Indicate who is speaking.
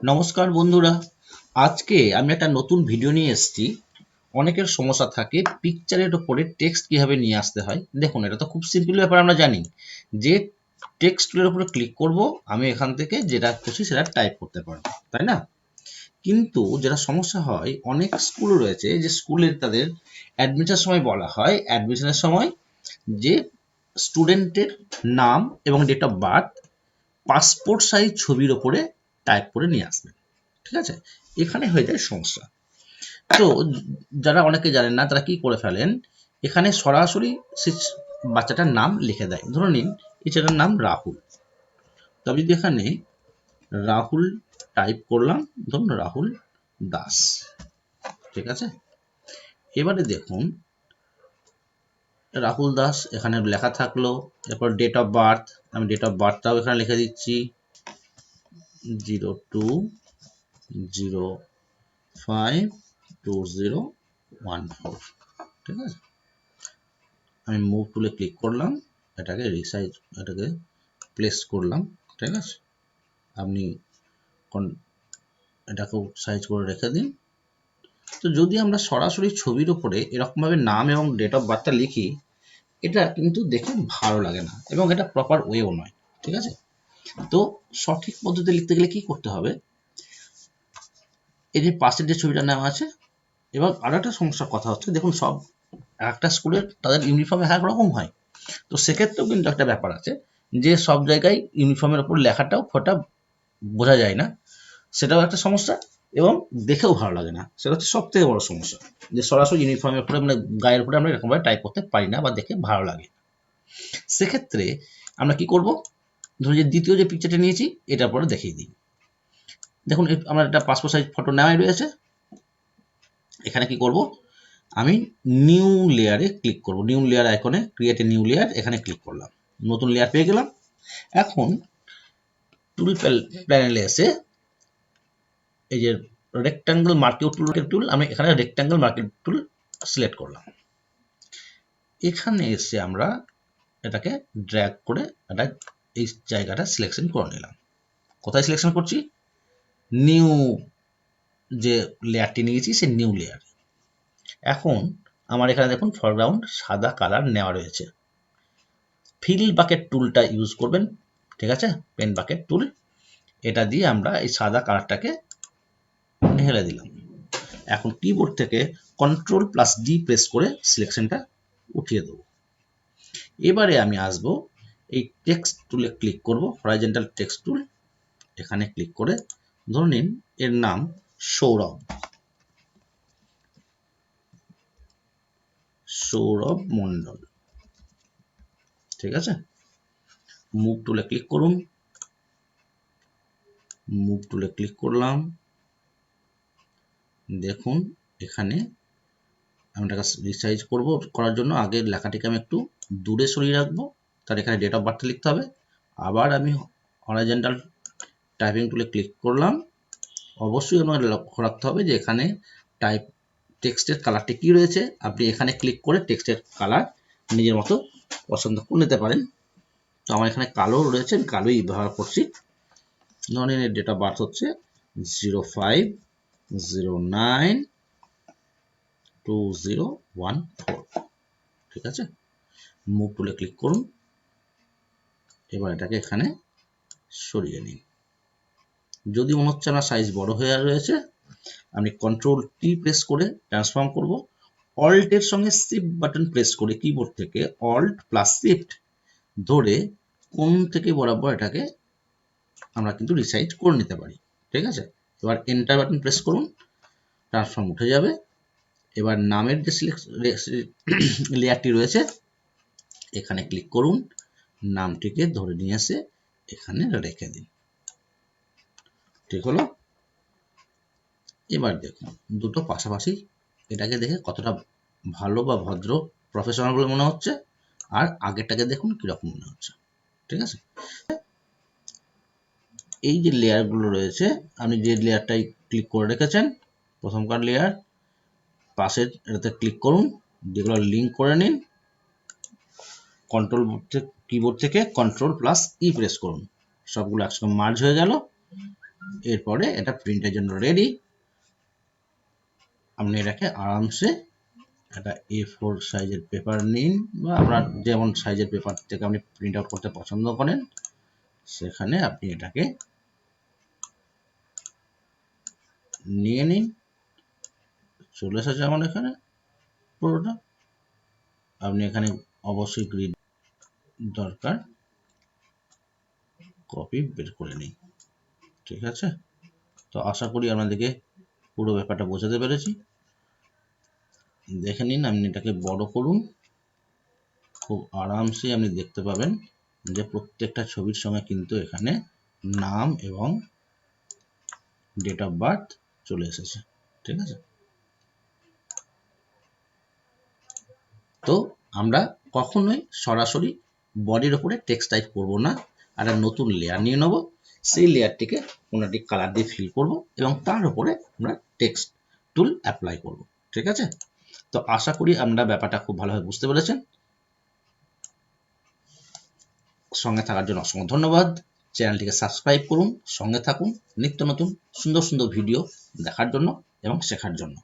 Speaker 1: নমস্কার বন্ধুরা, আজকে আমি একটা নতুন ভিডিও নিয়ে এসেছি। অনেকের সমস্যা থাকে পিকচারের উপরে টেক্সট কিভাবে নিয়ে আসতে হয়। দেখুন, এটা তো খুব সিম্পল ব্যাপার, আমরা জানি যে টেক্সট টুলের উপরে ক্লিক করব, আমি এখান থেকে যেটা খুশি সেটা টাইপ করতে পারবো, তাই না? কিন্তু যেটা সমস্যা হয়, অনেক স্কুল রয়েছে যে স্কুলের তাদের অ্যাডমিশনের সময় বলা হয়, অ্যাডমিশনের সময় যে স্টুডেন্টের নাম এবং date of birth passport size ছবির ওপরে টাইপ করে নিয়ে আসবেন। ঠিক আছে, এখানে হয়ে যায় সমস্যা। তো যারা অনেকে জানেন না তারা কি করে ফেলেন, এখানে সরাসরি সে বাচ্চাটার নাম লিখে দেয়। ধরে নিন এই ছেলেটার নাম রাহুল, তো আমি যদি এখানে রাহুল টাইপ করলাম, ধরুন রাহুল দাস। ঠিক আছে, এবারে দেখুন রাহুল দাস এখানে লেখা থাকলো। এরপর ডেট অফ বার্থ, আমি ডেট অফ বার্থটাও এখানে লিখে দিচ্ছি 02/5/2014। ঠিক আছে, আমি মুভ টুলে ক্লিক করলাম, এটাকে রিসাইজ, এটাকে প্লেস করলাম। ঠিক আছে, আপনি এটাকেও সাইজ করে রেখে দিন। তো যদি আমরা সরাসরি ছবির উপরে এরকমভাবে নাম এবং ডেট অফ বার্থটা লিখি, এটা কিন্তু দেখে ভালো লাগে না এবং এটা প্রপার ওয়েও নয়। ঠিক আছে, তো সঠিক পদ্ধতি লিখতে গেলে কি করতে হবে, এই যে পাশের যে ছবিটা নেওয়া আছে। এবার আরো একটা সমস্যার কথা হচ্ছে, দেখুন সব একটা স্কুলের তাদের ইউনিফর্ম এক এক রকম হয়। তো সেক্ষেত্রেও কিন্তু একটা ব্যাপার আছে যে সব জায়গায় ইউনিফর্মের ওপর লেখাটাও ফোটা বোঝা যায় না, সেটাও একটা সমস্যা। এবং দেখেও ভালো লাগে না, সেটা হচ্ছে সব থেকে বড় সমস্যা, যে সরাসরি ইউনিফর্মের উপরে মানে গায়ের উপরে আমরা এরকমভাবে টাইপ করতে পারি না বা দেখে ভালো লাগে। সেক্ষেত্রে আমরা কি করব, ধরুন যে দ্বিতীয় যে পিকচারটা নিয়েছি এটার পরে দেখিয়ে দিই। দেখুন আমার একটা পাসপোর্ট সাইজ ফটো নেওয়াই রয়েছে। এখানে কি করব, আমি নিউ লেয়ারে ক্লিক করব, নিউ লেয়ার আইকনে ক্রিয়েট এ নিউ লেয়ার, এখানে ক্লিক করলাম, নতুন লেয়ার পেয়ে গেলাম। এখন টুল প্যানেলে এসে এই যে রেক্টাঙ্গেল মার্কিং টুল, আমি এখানে রেক্টাঙ্গেল মার্কিং টুল সিলেক্ট করলাম। এখানে এসে আমরা এটাকে ড্র্যাগ করে এটা এই জায়গাটা সিলেকশন করে নিলাম। কোথায় সিলেকশন করছি, নিউ যে লেয়ারটি নিয়েছি সেই নিউ লেয়ার। এখন আমার এখানে দেখুন ফরগ্রাউন্ড সাদা কালার নেওয়া রয়েছে। ফিল বাকেট টুলটা ইউজ করবেন। ঠিক আছে, পেন বাকেট টুল, এটা দিয়ে আমরা এই সাদা কালারটাকে ঢেলে দিলাম। এখন কিবোর্ড থেকে Ctrl+D প্রেস করে সিলেকশনটা উঠিয়ে দেবো। এবারে আমি আসবো এই টেক্সট টুলে ক্লিক করব, হরাইজন্টাল টেক্সট টুল, এখানে ক্লিক করে ধরে নিন এর নাম সৌরভ, সৌরভ মন্ডল। ঠিক আছে, মুভ টুলে ক্লিক করুন, মুভ টুলে ক্লিক করলাম। দেখুন এখানে আমি এটাকে রিসাইজ করব, করার জন্য আগে লেখাটিকে আমি একটু দূরে সরিয়ে রাখবো, তার এখানে ডেট অফ বার্থ লিখতে হবে। আবার আমি হরাইজন্টাল টাইপিং টুলে ক্লিক করলাম। অবশ্যই আমাকে লক্ষ্য রাখতে হবে যে এখানে টাইপ টেক্সটের কালারটি কি রয়েছে। আপনি এখানে ক্লিক করে টেক্সটের কালার নিজের মতো পছন্দ করে নিতে পারেন। তো আমার এখানে কালো রয়েছে, আমি কালোই ব্যবহার করছি। ধরেন এর ডেট অফ বার্থ হচ্ছে 05/09/2014। ঠিক আছে, মুভ টুলে ক্লিক করুন। এবার এটাকে এখানে সরিয়ে নিন। যদি মনে হচ্ছে আমার সাইজ বড় হয়ে রয়েছে, আমি Ctrl+T প্রেস করে ট্রান্সফর্ম করব। অল্টের সঙ্গে শিফট বাটন প্রেস করে কিবোর্ড থেকে Alt+Shift ধরে কোণ থেকে বরাবর এটাকে আমরা কিন্তু রিসাইজ করে নিতে পারি। ঠিক আছে, এবার এন্টার বাটন প্রেস করুন, ট্রান্সফর্ম উঠে যাবে। এবার নামের যে লেয়ারটি রয়েছে এখানে ক্লিক করুন, নামটিকে ধরে নিয়ে এসে এখানে রেখে দিন। ঠিক হলো। এবার দেখুন দুটো পাশাপাশি, এটাকে দেখে কতটা ভালো বা ভদ্র প্রফেশনাল বলে মনে হচ্ছে, আর আগেরটাকে দেখুন কিরকম মনে হচ্ছে। ঠিক আছে, এই যে লেয়ারগুলো রয়েছে, আপনি যে লেয়ারটাই ক্লিক করে রেখেছেন প্রথমকার লেয়ার, পাশের এটাতে ক্লিক করুন, যেগুলো লিঙ্ক করে নিন। কিবোর্ড থেকে Ctrl+E প্রেস করুন, সবগুলো একসঙ্গে মার্জ হয়ে গেল। এরপরে এটা প্রিন্টের জন্য রেডি। আপনি এটাকে আরামসে একটা A4 সাইজের পেপার নিন, বা আপনার যেমন সাইজের পেপার থেকে আপনি প্রিন্ট আউট করতে পছন্দ করেন সেখানে আপনি এটাকে নিয়ে নিন। চলে এসেছে আমার এখানে পুরোটা। আপনি এখানে অবশ্যই গ্রিড দরকার, কপি বের করে নিন। ঠিক আছে, তো আশা করি আপনাদেরকে পুরো ব্যাপারটা বোঝাতে পেরেছি। দেখে নিন, আপনি এটাকে বড় করুন, খুব আরামসে আপনি দেখতে পাবেন যে প্রত্যেকটা ছবির সঙ্গে কিন্তু এখানে নাম এবং ডেট অফ বার্থ চলে এসেছে। ঠিক আছে, তো আমরা কখনোই সরাসরি বডির উপরে টেক্সট টাইপ করব না, আর একটা নতুন লেয়ার নিয়ে নেব, সেই লেয়ারটিকে কোনো একটি কালার দিয়ে ফিল করব এবং তার উপরে আমরা টেক্সট টুল অ্যাপ্লাই করব। ঠিক আছে, তো আশা করি আমরা ব্যাপারটা খুব ভালোভাবে বুঝতে পেরেছেন। সঙ্গে থাকার জন্য অসংখ্য ধন্যবাদ। চ্যানেলটিকে সাবস্ক্রাইব করুন, সঙ্গে থাকুন নিত্য নতুন সুন্দর সুন্দর ভিডিও দেখার জন্য এবং শেখার জন্য।